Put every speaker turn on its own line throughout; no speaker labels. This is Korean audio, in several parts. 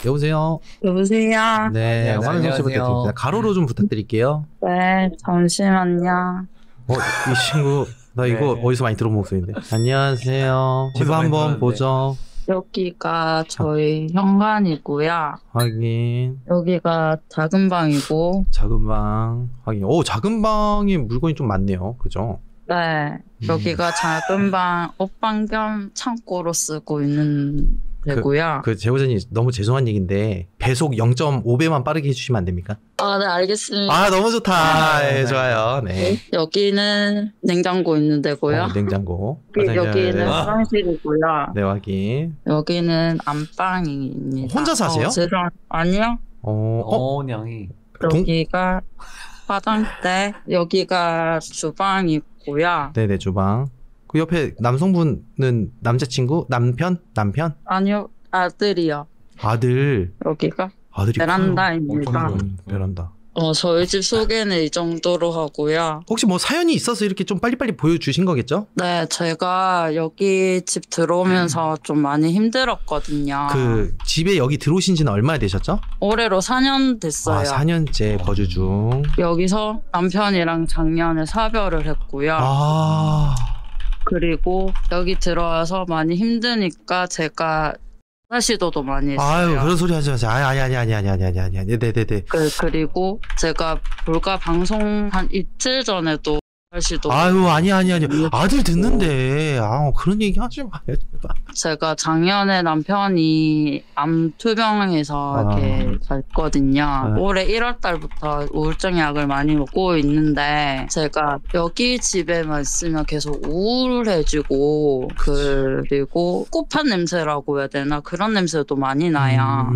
여보세요?
여보세요?
네,
안녕하세요.
황은성 씨부터 드립니다. 가로로 좀 부탁드릴게요.
네, 잠시만요.
이 친구, 나 이거
네.
어디서 많이 들어본 목소리인데. 안녕하세요. 집
어디서 많이
한번
들었는데.
보죠.
여기가 저희 현관이고요.
확인.
여기가 작은 방이고,
작은 방. 확인. 오, 작은 방에 물건이 좀 많네요. 그죠?
네, 여기가 작은 방, 옷방 겸 창고로 쓰고 있는 데고요.
그 제보자님 너무 죄송한 얘기인데 배속 0.5배만 빠르게 해주시면 안 됩니까?
네, 알겠습니다.
아, 너무 좋다.
네,
네,
네.
좋아요. 네.
여기는 냉장고 있는 데고요.
냉장고.
여기는
네.
화장실이고요.
네, 확인.
여기는 안방입니다.
혼자 사세요?
아니요.
냥이.
여기가 화장대, 여기가 주방이고요.
네네, 주방. 그 옆에 남성분은 남자친구? 남편?
아니요, 아들이요.
아들.
여기가
아들이
베란다입니다.
엄청
베란다.
저희 집 소개는 이 정도로 하고요.
혹시 뭐 사연이 있어서 이렇게 좀 빨리빨리 보여주신 거겠죠?
네, 제가 여기 집 들어오면서 좀 많이 힘들었거든요.
그 집에 여기 들어오신 지는 얼마나 되셨죠?
올해로 4년 됐어요.
아, 4년째 거주 중.
여기서 남편이랑 작년에 사별을 했고요.
아,
그리고 여기 들어와서 많이 힘드니까 제가 시도도 많이 했어요.
아유, 그런 소리 하지 마세요. 아니. 네네네.
그리고 제가 불과 방송 한 이틀 전에도 시도
아유, 아니. 아들 듣는데. 그런 얘기 하지 마요.
제가 작년에 남편이 암 투병해서 이렇게 갔거든요.
네.
올해 1월 달부터 우울증 약을 많이 먹고 있는데 제가 여기 집에만 있으면 계속 우울해지고 그리고 꽃판 냄새라고 해야 되나 그런 냄새도 많이 나요.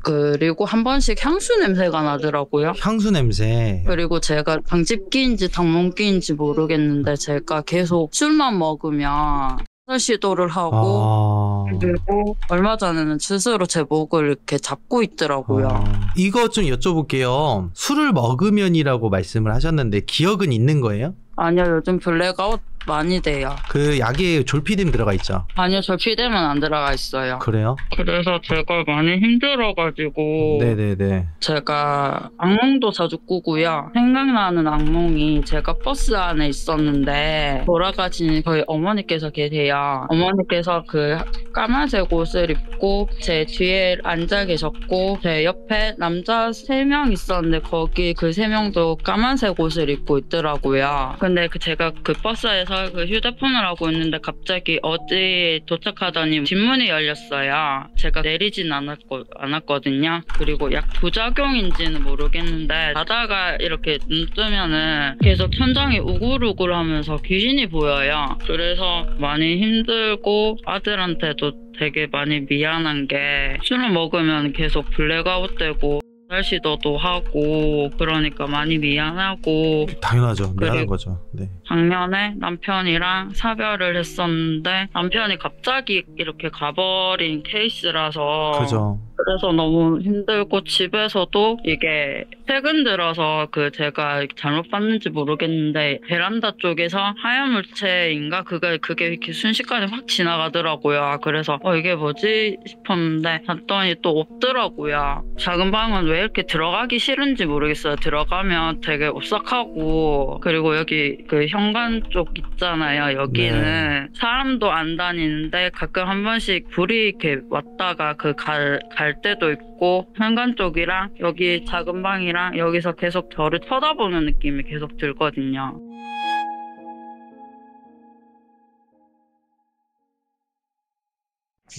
그리고 한 번씩 향수 냄새가 나더라고요.
향수 냄새.
그리고 제가 방집기인지 당몬기인지 모르겠는데 제가 계속 술만 먹으면 시도를 하고 그리고 얼마 전에는 스스로 제 목을 이렇게 잡고 있더라고요.
이거 좀 여쭤볼게요. 술을 먹으면이라고 말씀을 하셨는데 기억은 있는 거예요?
아니요, 요즘 블랙아웃 많이 돼요.
그 약에 졸피뎀 들어가 있죠?
아니요, 저 피대면 안 들어가 있어요.
그래요?
그래서 제가 많이 힘들어가지고
네네네.
제가 악몽도 자주 꾸고요. 생각나는 악몽이 제가 버스 안에 있었는데 돌아가신 저희 어머니께서 계세요. 어머니께서 그 까만색 옷을 입고 제 뒤에 앉아 계셨고 제 옆에 남자 3명 있었는데 거기 그 3명도 까만색 옷을 입고 있더라고요. 근데 제가 그 버스에서 그 휴대폰을 하고 있는데 갑자기 어디 도착하더니 뒷문이 열렸어요. 제가 내리진 않았거든요. 그리고 약 부작용인지는 모르겠는데 자다가 이렇게 눈 뜨면은 계속 천장이 우글우글 하면서 귀신이 보여요. 그래서 많이 힘들고 아들한테도 되게 많이 미안한 게 술을 먹으면 계속 블랙아웃 되고 시도도 하고 그러니까 많이 미안하고
당연하죠. 미안한
그리고
거죠. 네.
작년에 남편이랑 사별을 했었는데 남편이 갑자기 이렇게 가버린 케이스라서
그죠.
그래서 너무 힘들고 집에서도 이게 최근 들어서 제가 잘못 봤는지 모르겠는데 베란다 쪽에서 하얀 물체인가 그게 이렇게 순식간에 확 지나가더라고요. 그래서 이게 뭐지 싶었는데 봤더니 또 없더라고요. 작은 방은 왜 이렇게 들어가기 싫은지 모르겠어요. 들어가면 되게 오싹하고 그리고 여기 그 현관 쪽 있잖아요. 여기는 사람도 안 다니는데 가끔 한 번씩 불이 이렇게 왔다가 갈 때도 있고 현관 쪽이랑 여기 작은 방이랑 여기서 계속 저를 쳐다보는 느낌이 계속 들거든요.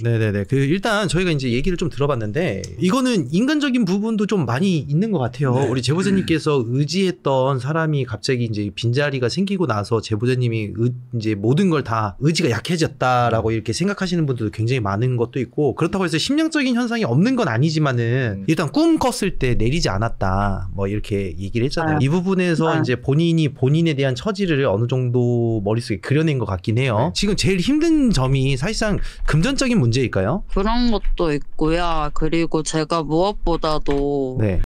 네네네. 일단 저희가 이제 얘기를 좀 들어봤는데, 이거는 인간적인 부분도 좀 많이 있는 것 같아요.
네.
우리 제보자님께서 의지했던 사람이 갑자기 이제 빈자리가 생기고 나서 제보자님이 이제 모든 걸 다 의지가 약해졌다라고 이렇게 생각하시는 분들도 굉장히 많은 것도 있고, 그렇다고 해서 심령적인 현상이 없는 건 아니지만은, 일단 꿈 꿨을 때 내리지 않았다. 뭐 이렇게 얘기를 했잖아요. 이 부분에서 이제 본인이 본인에 대한 처지를 어느 정도 머릿속에 그려낸 것 같긴 해요. 지금 제일 힘든 점이 사실상 금전적인 문제일까요?
그런 것도 있고요. 그리고 제가 무엇보다도
네.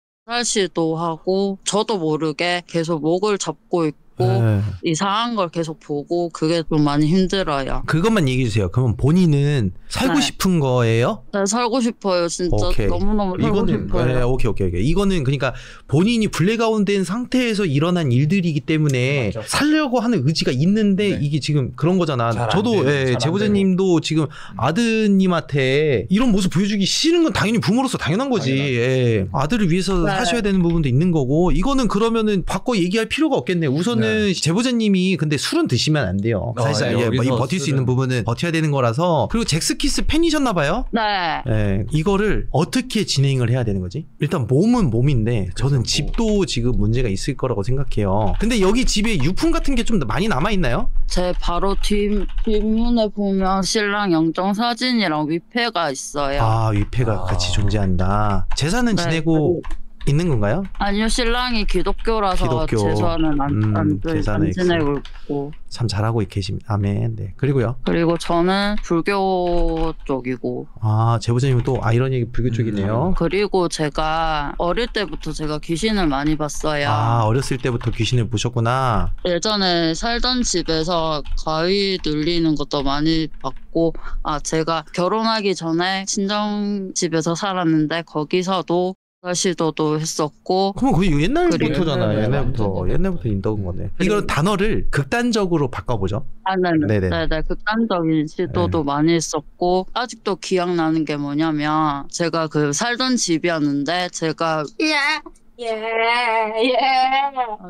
시도 하고 저도 모르게 계속 목을 잡고 있고
네.
이상한 걸 계속 보고 그게 좀 많이 힘들어요.
그것만 얘기해 주세요. 그러면 본인은 살고
네.
싶은 거예요?
네, 살고 싶어요. 진짜
오케이.
너무너무 살고
이거는
싶어요.
네, 오케이. 이거는 그러니까 본인이 블랙아웃 된 상태에서 일어난 일들이기 때문에
맞죠.
살려고 하는 의지가 있는데
네.
이게 지금 그런 거잖아.
잘안
저도
되고,
예,
잘안
제보자님도 지금 아드님한테 이런 모습 보여주기 싫은 건 당연히 부모로서 당연한 거지. 예. 아들을 위해서
네.
하셔야 되는 부분도 있는 거고 이거는 그러면은 바꿔 얘기할 필요가 없겠네. 우선은 제보자님이 근데 술은 드시면 안 돼요. 사실
네,
예, 뭐 이
여기서
버틸 수
술은-
있는 부분은 버텨야 되는 거라서. 그리고 잭스키스 팬이셨나 봐요.
네.
예, 이거를 어떻게 진행을 해야 되는 거지? 일단 몸은 몸인데 저는
뭐-
집도 지금 문제가 있을 거라고 생각해요. 근데 여기 집에 유품 같은 게 좀 많이 남아 있나요?
제 바로 뒷문에 보면 신랑 영정 사진이랑 위패가 있어요.
아, 위패가
아.
같이 존재한다. 제사는
네,
지내고 있는 건가요?
아니요, 신랑이 기독교라서
기독교.
제사는 안
제사는
지내고 있고.
참 잘하고 계십니다. 아멘. 네. 그리고요.
그리고 저는 불교 쪽이고.
아, 제보자님은 또 아이러니 불교 쪽이네요.
그리고 제가 어릴 때부터 제가 귀신을 많이 봤어요.
아, 어렸을 때부터 귀신을 보셨구나.
예전에 살던 집에서 가위 눌리는 것도 많이 봤고, 제가 결혼하기 전에 친정집에서 살았는데 거기서도 시도도 했었고.
그럼 그게 옛날부터잖아.
그리고-
옛날부터 인덕은 거네. 이걸 단어를 극단적으로 바꿔보죠.
네네.
네네.
극단적인 시도도 많이 했었고, 아직도 기억나는 게 뭐냐면, 제가 그 살던 집이었는데, 제가,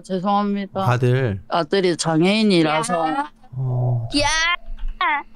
죄송합니다. 아들이 장애인이라서,
어,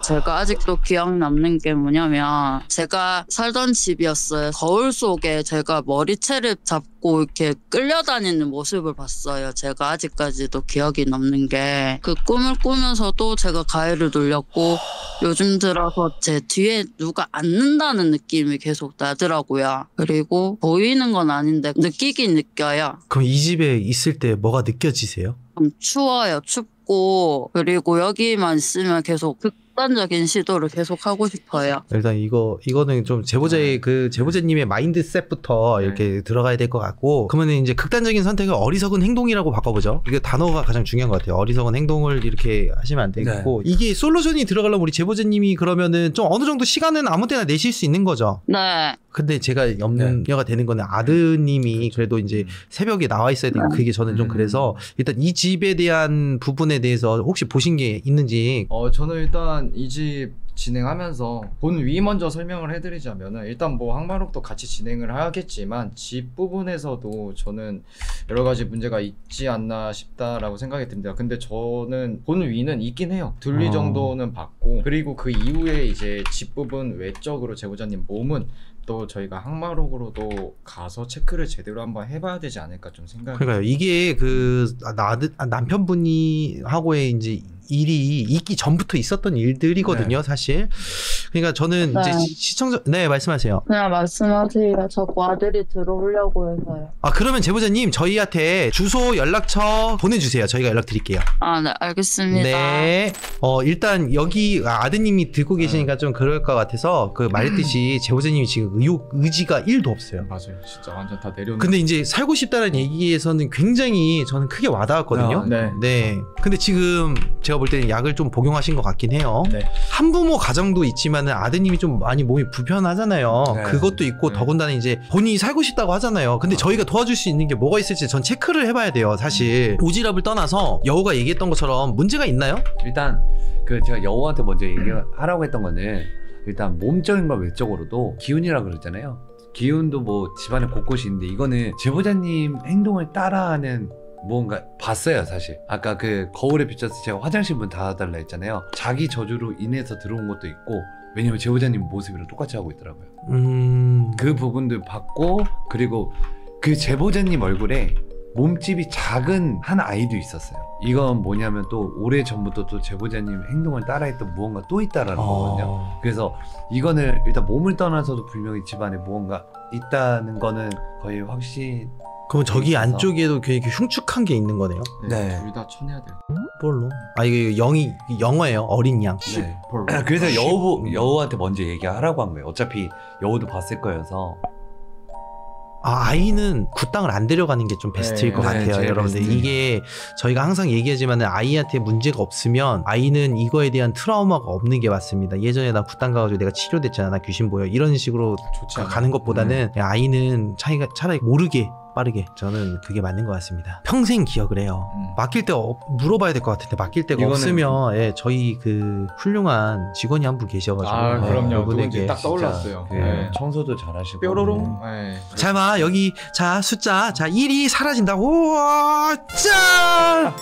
제가 아직도 기억 남는 게 뭐냐면, 제가 살던 집이었어요. 거울 속에 제가 머리채를 잡고 이렇게 끌려다니는 모습을 봤어요. 제가 아직까지도 기억이 남는 게, 그 꿈을 꾸면서도 제가 가위를 눌렸고, 요즘 들어서 제 뒤에 누가 앉는다는 느낌이 계속 나더라고요. 그리고 보이는 건 아닌데 느끼긴 느껴요.
그럼 이 집에 있을 때 뭐가 느껴지세요?
좀 추워요. 춥고, 그리고 여기만 있으면 계속 극단적인 시도를 계속 하고 싶어요.
일단 이거는 좀 제보자의 그 제보자님의 마인드셋부터
네.
이렇게 들어가야 될 것 같고, 그러면 이제 극단적인 선택을 어리석은 행동이라고 바꿔보죠. 이게 단어가 가장 중요한 것 같아요. 어리석은 행동을 이렇게 하시면 안 되겠고, 이게 솔루션이 들어가려면 우리 제보자님이 그러면은 좀 어느 정도 시간은 아무 때나 내실 수 있는 거죠.
네.
근데 제가 염려가 되는 거는 아드님이 그래도 이제 새벽에 나와 있어야 되니까 그게 저는 좀 그래서 일단 이 집에 대한 부분에 대해서 혹시 보신 게 있는지.
저는 일단 이 집 진행하면서 본 위 먼저 설명을 해드리자면은, 일단 뭐 항마록도 같이 진행을 하겠지만 집 부분에서도 저는 여러 가지 문제가 있지 않나 싶다라고 생각이 듭니다. 근데 저는 본 위는 있긴 해요. 둘리 정도는 봤고, 그리고 그 이후에 이제 집 부분 외적으로 제보자님 몸은 또 저희가 항마록으로도 가서 체크를 제대로 한번 해봐야 되지 않을까 좀 생각이.
그러니까요. 이게 그 남편분이 하고의 이제 일이 있기 전부터 있었던 일들이거든요, 사실. 그러니까 저는
네.
이제 시청자, 네, 말씀하세요.
그냥 말씀하세요. 자꾸 아들이 들어오려고 해서요.
아, 그러면 제보자님, 저희한테 주소, 연락처 보내주세요. 저희가 연락드릴게요.
네, 알겠습니다.
네. 일단 여기 아드님이 듣고 계시니까 좀 그럴 것 같아서 그 말했듯이 제보자님이 지금 의지가 1도 없어요.
맞아요. 진짜 완전 다 내려놓는.
근데 이제 살고 싶다는 얘기에서는 굉장히 저는 크게 와닿았거든요.
네.
네. 근데 지금 제가 볼 때는 약을 좀 복용하신 것 같긴 해요.
네.
한부모 가정도 있지만은 아드님이 좀 많이 몸이 불편하잖아요.
네.
그것도 있고
네.
더군다나 이제 본인이 살고 싶다고 하잖아요. 근데 저희가 도와줄 수 있는 게 뭐가 있을지 전 체크를 해봐야 돼요. 사실 오지랖을 떠나서 여우가 얘기했던 것처럼 문제가 있나요?
일단 그 제가 여우한테 먼저 얘기하라고 했던 거는, 일단 몸적인과 외적으로도 기운이라 그러잖아요. 기운도 뭐 집안에 곳곳이 있는데, 이거는 제보자님 행동을 따라하는 뭔가 봤어요. 사실 아까 그 거울에 비춰서 제가 화장실 문 닫아달라 했잖아요. 자기 저주로 인해서 들어온 것도 있고, 왜냐면 제보자님 모습이랑 똑같이 하고 있더라고요. 그 부분도 봤고, 그리고 그 제보자님 얼굴에 몸집이 작은 한 아이도 있었어요. 이건 뭐냐면 또 오래 전부터 또 제보자님 행동을 따라했던 무언가 또 있다라는 거거든요. 그래서 이거는 일단 몸을 떠나서도 분명히 집안에 무언가 있다는 거는 거의 확신.
그럼 저기
있어서.
안쪽에도 이렇게 흉측한 게 있는 거네요.
네.
둘 다 천해야 돼요.
뭘로? 아, 이게 영어예요. 어린 양.
네.
볼.
그래서 여우한테 먼저 얘기하라고 한 거예요. 어차피 여우도 봤을 거여서.
아이는 굿땅을 안 데려가는 게 좀 베스트일
네,
것
네,
같아요.
제일
여러분들
베스트.
이게 저희가 항상 얘기하지만 아이한테 문제가 없으면 아이는 이거에 대한 트라우마가 없는 게 맞습니다. 예전에 나 굿땅 가가지고 내가 치료됐잖아, 나 귀신 보여, 이런 식으로
좋지 않아요.
가는 것보다는 아이는 차라리 모르게 빠르게, 저는 그게 맞는 것 같습니다. 평생 기억을 해요. 맡길 때 물어봐야 될 것 같은데 맡길 데가
이거는-
없으면 예, 저희 그 훌륭한 직원이 한 분 계셔가지고
아, 그럼요. 누군지
이분에게
딱 떠올랐어요.
그
네.
청소도 잘하시고
뾰로롱. 네.
자, 봐 여기 자 숫자 자 1이 사라진다. 우와 짠.